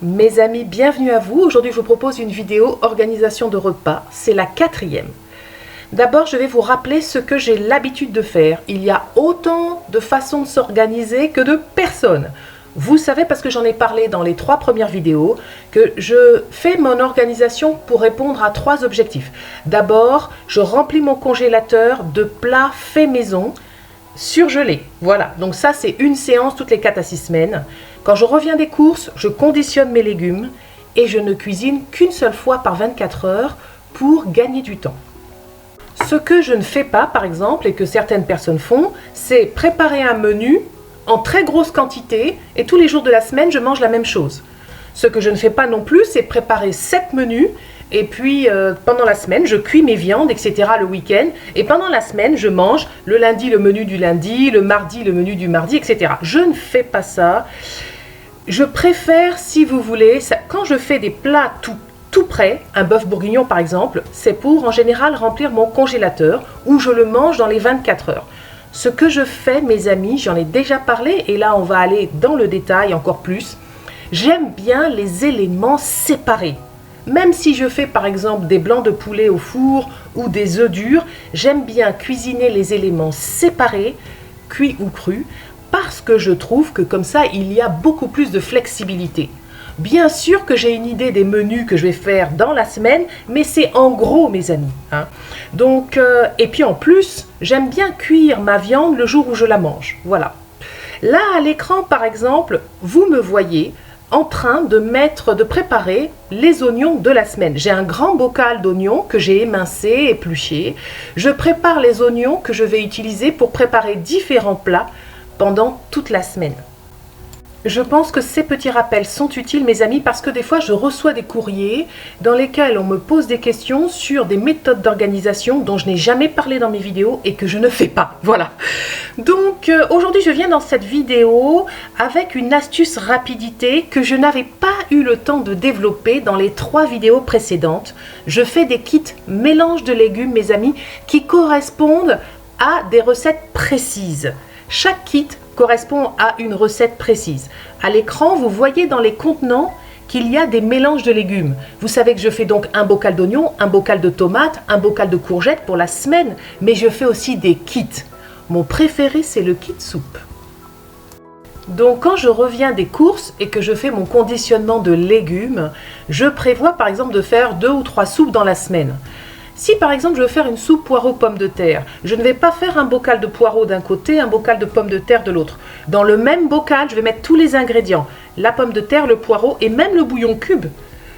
Mes amis, bienvenue à vous. Aujourd'hui, je vous propose une vidéo organisation de repas. C'est la 4e. D'abord, je vais vous rappeler ce que j'ai l'habitude de faire. Il y a autant de façons de s'organiser que de personnes. Vous savez, parce que j'en ai parlé dans les 3 premières vidéos, que je fais mon organisation pour répondre à 3 objectifs. D'abord, je remplis mon congélateur de plats faits maison, surgelés. Voilà, donc ça c'est une séance toutes les 4 à 6 semaines. Quand je reviens des courses, je conditionne mes légumes et je ne cuisine qu'une seule fois par 24 heures pour gagner du temps. Ce que je ne fais pas, par exemple, et que certaines personnes font, c'est préparer un menu en très grosse quantité et tous les jours de la semaine, je mange la même chose. Ce que je ne fais pas non plus, c'est préparer 7 menus et puis pendant la semaine, je cuis mes viandes, etc. le week-end. Et pendant la semaine, je mange le lundi le menu du lundi, le mardi le menu du mardi, etc. Je ne fais pas ça. Je préfère, si vous voulez, quand je fais des plats tout prêts, un bœuf bourguignon par exemple, c'est pour en général remplir mon congélateur où je le mange dans les 24 heures. Ce que je fais, mes amis, j'en ai déjà parlé et là on va aller dans le détail encore plus. J'aime bien les éléments séparés. Même si je fais par exemple des blancs de poulet au four ou des œufs durs, j'aime bien cuisiner les éléments séparés, cuits ou crus, parce que je trouve que comme ça, il y a beaucoup plus de flexibilité. Bien sûr que j'ai une idée des menus que je vais faire dans la semaine, mais c'est en gros, mes amis. Donc, et puis en plus, j'aime bien cuire ma viande le jour où je la mange. Voilà. Là, à l'écran, par exemple, vous me voyez en train de préparer les oignons de la semaine. J'ai un grand bocal d'oignons que j'ai émincé, épluché. Je prépare les oignons que je vais utiliser pour préparer différents plats pendant toute la semaine. Je pense que ces petits rappels sont utiles, mes amis, parce que des fois, je reçois des courriers dans lesquels on me pose des questions sur des méthodes d'organisation dont je n'ai jamais parlé dans mes vidéos et que je ne fais pas. Voilà. Donc, aujourd'hui, je viens dans cette vidéo avec une astuce rapidité que je n'avais pas eu le temps de développer dans les 3 vidéos précédentes. Je fais des kits mélange de légumes, mes amis, qui correspondent à des recettes précises. Chaque kit correspond à une recette précise. À l'écran, vous voyez dans les contenants qu'il y a des mélanges de légumes. Vous savez que je fais donc un bocal d'oignons, un bocal de tomates, un bocal de courgettes pour la semaine, mais je fais aussi des kits. Mon préféré, c'est le kit soupe. Donc quand je reviens des courses et que je fais mon conditionnement de légumes, je prévois par exemple de faire 2 ou 3 soupes dans la semaine. Si par exemple je veux faire une soupe poireaux-pommes de terre, je ne vais pas faire un bocal de poireaux d'un côté, un bocal de pommes de terre de l'autre. Dans le même bocal, je vais mettre tous les ingrédients, la pomme de terre, le poireau et même le bouillon cube.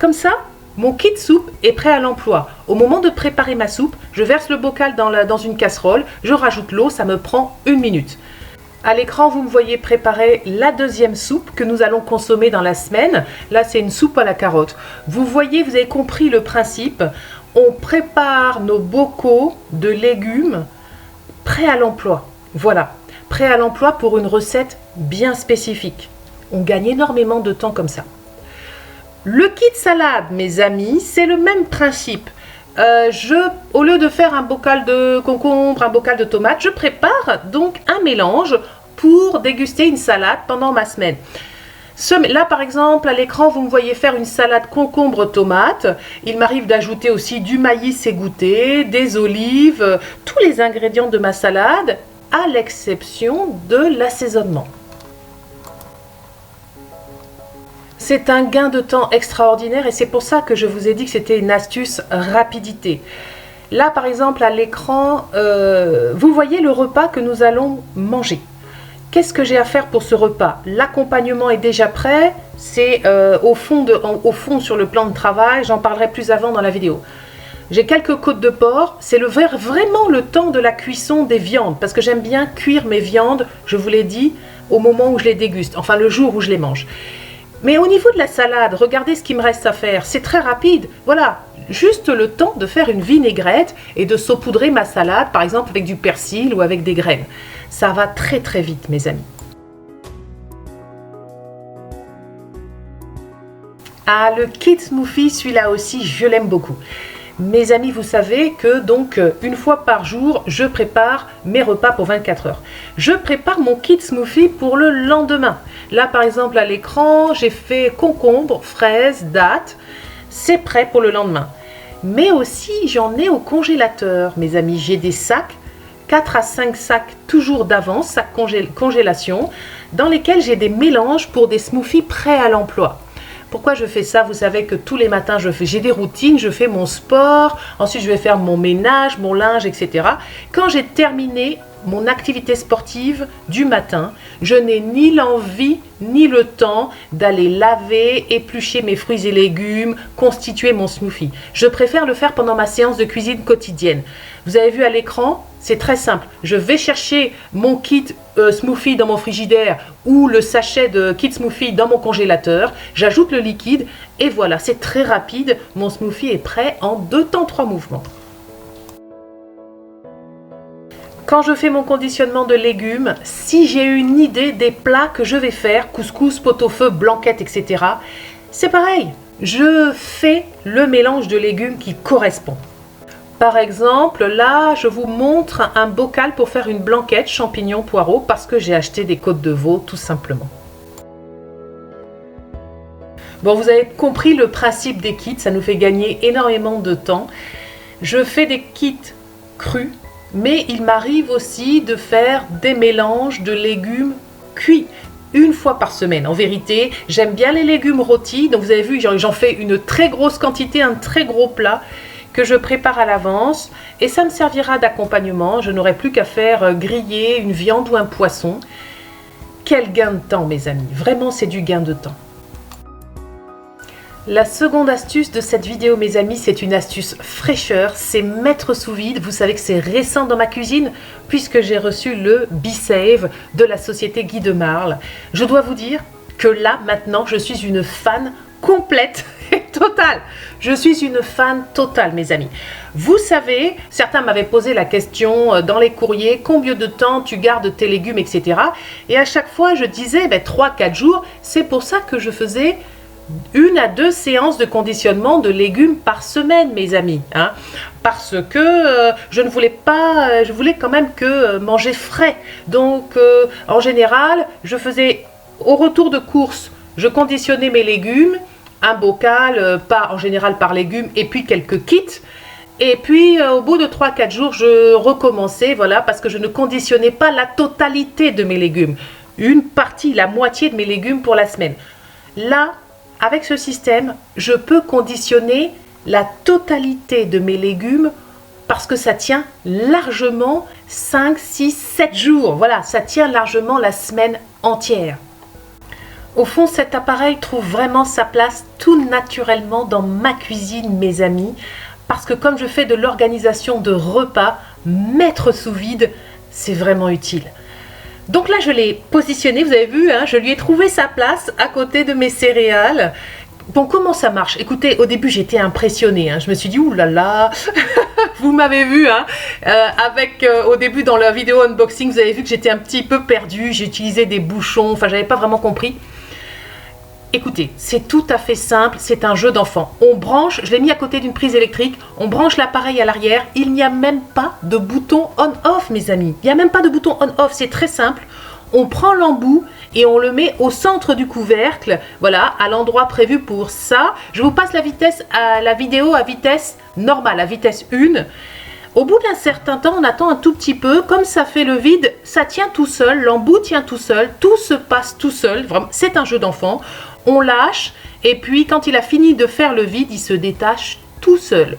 Comme ça, mon kit soupe est prêt à l'emploi. Au moment de préparer ma soupe, je verse le bocal dans une casserole, je rajoute l'eau, ça me prend 1 minute. À l'écran, vous me voyez préparer la 2e soupe que nous allons consommer dans la semaine. Là, c'est une soupe à la carotte. Vous voyez, vous avez compris le principe. On prépare nos bocaux de légumes prêts à l'emploi. Voilà, prêts à l'emploi pour une recette bien spécifique. On gagne énormément de temps comme ça. Le kit salade, mes amis, c'est le même principe. Au lieu de faire un bocal de concombre, un bocal de tomates, je prépare donc un mélange pour déguster une salade pendant ma semaine. Là, par exemple, à l'écran, vous me voyez faire une salade concombre-tomate. Il m'arrive d'ajouter aussi du maïs égoutté, des olives, tous les ingrédients de ma salade, à l'exception de l'assaisonnement. C'est un gain de temps extraordinaire et c'est pour ça que je vous ai dit que c'était une astuce rapidité. Là, par exemple, à l'écran, vous voyez le repas que nous allons manger. Qu'est-ce que j'ai à faire pour ce repas? L'accompagnement est déjà prêt, c'est au fond sur le plan de travail, j'en parlerai plus avant dans la vidéo. J'ai quelques côtes de porc, c'est vraiment le temps de la cuisson des viandes, parce que j'aime bien cuire mes viandes, je vous l'ai dit, au moment où je les déguste, enfin le jour où je les mange. Mais au niveau de la salade, regardez ce qu'il me reste à faire, c'est très rapide, voilà, juste le temps de faire une vinaigrette et de saupoudrer ma salade, par exemple avec du persil ou avec des graines. Ça va très très vite, mes amis. Ah, le kit smoothie, celui-là aussi, je l'aime beaucoup. Mes amis, vous savez que donc une fois par jour, je prépare mes repas pour 24 heures. Je prépare mon kit smoothie pour le lendemain. Là, par exemple, à l'écran, j'ai fait concombre, fraises, dattes. C'est prêt pour le lendemain. Mais aussi, j'en ai au congélateur, mes amis. J'ai des sacs, 4 à 5 sacs toujours d'avance, sacs congélation, dans lesquels j'ai des mélanges pour des smoothies prêts à l'emploi. Pourquoi je fais ça? Vous savez que tous les matins, j'ai des routines, je fais mon sport, ensuite je vais faire mon ménage, mon linge, etc. Quand j'ai terminé mon activité sportive du matin, je n'ai ni l'envie ni le temps d'aller laver, éplucher mes fruits et légumes, constituer mon smoothie. Je préfère le faire pendant ma séance de cuisine quotidienne. Vous avez vu à l'écran, c'est très simple. Je vais chercher mon kit smoothie dans mon frigidaire ou le sachet de kit smoothie dans mon congélateur. J'ajoute le liquide et voilà, c'est très rapide. Mon smoothie est prêt en 2 temps 3 mouvements. Quand je fais mon conditionnement de légumes, si j'ai une idée des plats que je vais faire, couscous, pot-au-feu, blanquette, etc., c'est pareil. Je fais le mélange de légumes qui correspond. Par exemple, là, je vous montre un bocal pour faire une blanquette champignons poireaux parce que j'ai acheté des côtes de veau, tout simplement. Bon, vous avez compris le principe des kits, ça nous fait gagner énormément de temps. Je fais des kits crus, mais il m'arrive aussi de faire des mélanges de légumes cuits une fois par semaine. En vérité, j'aime bien les légumes rôtis, donc vous avez vu, j'en fais une très grosse quantité, un très gros plat que je prépare à l'avance et ça me servira d'accompagnement. Je n'aurai plus qu'à faire griller une viande ou un poisson. Quel gain de temps, mes amis, vraiment c'est du gain de temps. La seconde astuce de cette vidéo, mes amis, c'est une astuce fraîcheur, c'est mettre sous vide. Vous savez que c'est récent dans ma cuisine puisque j'ai reçu le B-Save de la société Guy de Marle. Je dois vous dire que là, maintenant, je suis une fan complète et totale. Je suis une fan totale, mes amis. Vous savez, certains m'avaient posé la question dans les courriers, combien de temps tu gardes tes légumes, etc. Et à chaque fois, je disais 3-4 jours. C'est pour ça que je faisais 1 à 2 séances de conditionnement de légumes par semaine, mes amis, hein, parce que je ne voulais pas, je voulais quand même que manger frais. Donc, en général, je faisais au retour de course, je conditionnais mes légumes, un bocal, pas en général par légumes, et puis quelques kits. Et puis, au bout de 3-4 jours, je recommençais, voilà, parce que je ne conditionnais pas la totalité de mes légumes. Une partie, la moitié de mes légumes pour la semaine. Là, avec ce système, je peux conditionner la totalité de mes légumes parce que ça tient largement 5, 6, 7 jours. Voilà, ça tient largement la semaine entière. Au fond, cet appareil trouve vraiment sa place tout naturellement dans ma cuisine, mes amis, parce que comme je fais de l'organisation de repas, mettre sous vide, c'est vraiment utile. Donc là, je l'ai positionné, vous avez vu, hein, je lui ai trouvé sa place à côté de mes céréales. Bon, comment ça marche? Écoutez, au début, j'étais impressionnée. Hein, je me suis dit, oulala, vous m'avez vu, hein, au début, dans la vidéo unboxing, vous avez vu que j'étais un petit peu perdue. J'ai utilisé des bouchons, enfin, j'avais pas vraiment compris. Écoutez, c'est tout à fait simple, c'est un jeu d'enfant. On branche, je l'ai mis à côté d'une prise électrique, on branche l'appareil à l'arrière, il n'y a même pas de bouton on-off, mes amis. Il n'y a même pas de bouton on-off, c'est très simple. On prend l'embout et on le met au centre du couvercle, voilà, à l'endroit prévu pour ça. Je vous passe la vidéo à vitesse normale, à vitesse 1. Au bout d'un certain temps, on attend un tout petit peu, comme ça fait le vide, ça tient tout seul, l'embout tient tout seul, tout se passe tout seul, vraiment, c'est un jeu d'enfant. On lâche et puis quand il a fini de faire le vide, il se détache tout seul.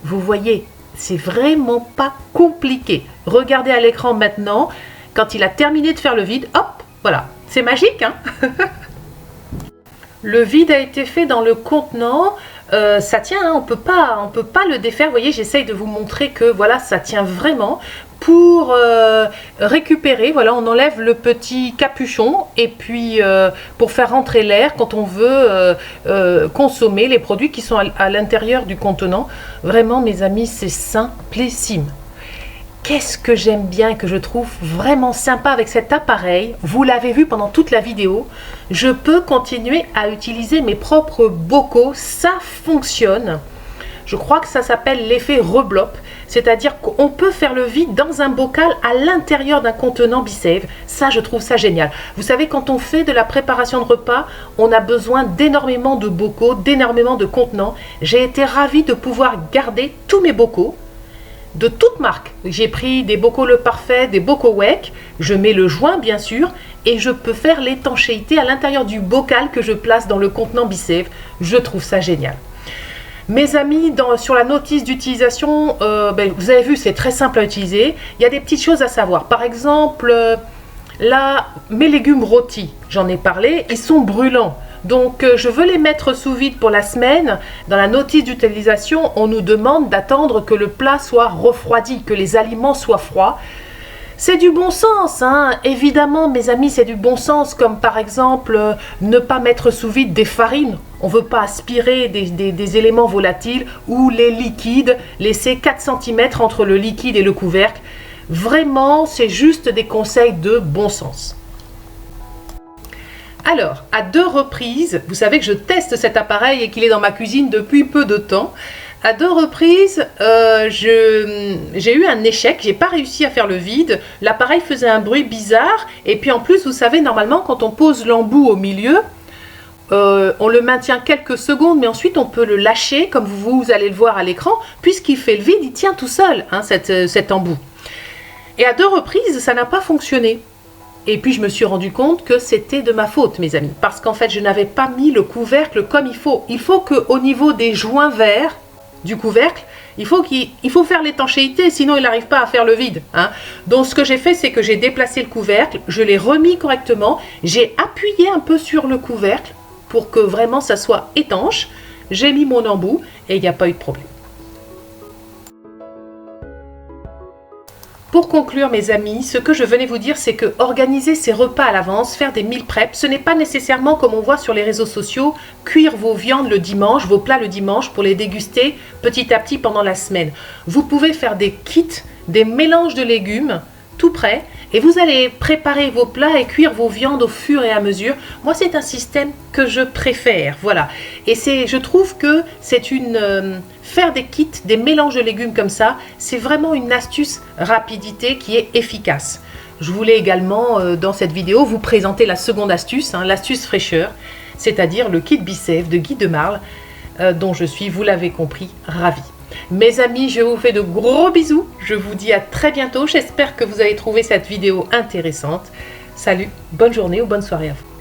Vous voyez, c'est vraiment pas compliqué. Regardez à l'écran maintenant, quand il a terminé de faire le vide, hop, voilà, c'est magique, hein. Le vide a été fait dans le contenant. Ça tient, hein, on peut pas le défaire. Vous voyez, j'essaye de vous montrer que voilà, ça tient vraiment. Pour récupérer, voilà, on enlève le petit capuchon et puis pour faire rentrer l'air quand on veut consommer les produits qui sont à l'intérieur du contenant. Vraiment, mes amis, c'est simplissime. Qu'est-ce que j'aime bien et que je trouve vraiment sympa avec cet appareil, vous l'avez vu pendant toute la vidéo, je peux continuer à utiliser mes propres bocaux, ça fonctionne. Je crois que ça s'appelle l'effet rebloppe, c'est-à-dire qu'on peut faire le vide dans un bocal à l'intérieur d'un contenant Be-Save. Ça, je trouve ça génial. Vous savez, quand on fait de la préparation de repas, on a besoin d'énormément de bocaux, d'énormément de contenants. J'ai été ravie de pouvoir garder tous mes bocaux de toutes marques. J'ai pris des bocaux Le Parfait, des bocaux Weck, je mets le joint bien sûr, et je peux faire l'étanchéité à l'intérieur du bocal que je place dans le contenant Be-Save. Je trouve ça génial. Mes amis, sur la notice d'utilisation, vous avez vu, c'est très simple à utiliser. Il y a des petites choses à savoir. Par exemple, là, mes légumes rôtis, j'en ai parlé, ils sont brûlants. Donc, je veux les mettre sous vide pour la semaine. Dans la notice d'utilisation, on nous demande d'attendre que le plat soit refroidi, que les aliments soient froids. C'est du bon sens, hein. Évidemment, mes amis, c'est du bon sens, comme par exemple, ne pas mettre sous vide des farines. On ne veut pas aspirer des éléments volatiles ou les liquides, laisser 4 cm entre le liquide et le couvercle. Vraiment, c'est juste des conseils de bon sens. Alors, à 2 reprises, vous savez que je teste cet appareil et qu'il est dans ma cuisine depuis peu de temps. À 2 reprises, j'ai eu un échec, j'ai pas réussi à faire le vide. L'appareil faisait un bruit bizarre. Et puis en plus, vous savez, normalement, quand on pose l'embout au milieu, on le maintient quelques secondes, mais ensuite on peut le lâcher, comme vous allez le voir à l'écran, puisqu'il fait le vide, il tient tout seul, hein, cet embout. Et à 2 reprises, ça n'a pas fonctionné. Et puis je me suis rendu compte que c'était de ma faute, mes amis, parce qu'en fait je n'avais pas mis le couvercle comme il faut. Il faut qu'au niveau des joints verts du couvercle, il faut faire l'étanchéité, sinon il n'arrive pas à faire le vide, hein. Donc ce que j'ai fait, c'est que j'ai déplacé le couvercle, je l'ai remis correctement, j'ai appuyé un peu sur le couvercle pour que vraiment ça soit étanche, j'ai mis mon embout et il n'y a pas eu de problème. Pour conclure, mes amis, ce que je venais vous dire, c'est que organiser ses repas à l'avance, faire des meal prep, ce n'est pas nécessairement comme on voit sur les réseaux sociaux, cuire vos viandes le dimanche, vos plats le dimanche pour les déguster petit à petit pendant la semaine. Vous pouvez faire des kits, des mélanges de légumes, tout prêt, et vous allez préparer vos plats et cuire vos viandes au fur et à mesure. Moi, c'est un système que je préfère, voilà. Et je trouve que c'est faire des kits, des mélanges de légumes comme ça, c'est vraiment une astuce rapidité qui est efficace. Je voulais également, dans cette vidéo, vous présenter la seconde astuce, hein, l'astuce fraîcheur, c'est-à-dire le kit Be-Save de Guy Demarle, dont je suis, vous l'avez compris, ravie. Mes amis, je vous fais de gros bisous. Je vous dis à très bientôt. J'espère que vous avez trouvé cette vidéo intéressante. Salut, bonne journée ou bonne soirée à vous.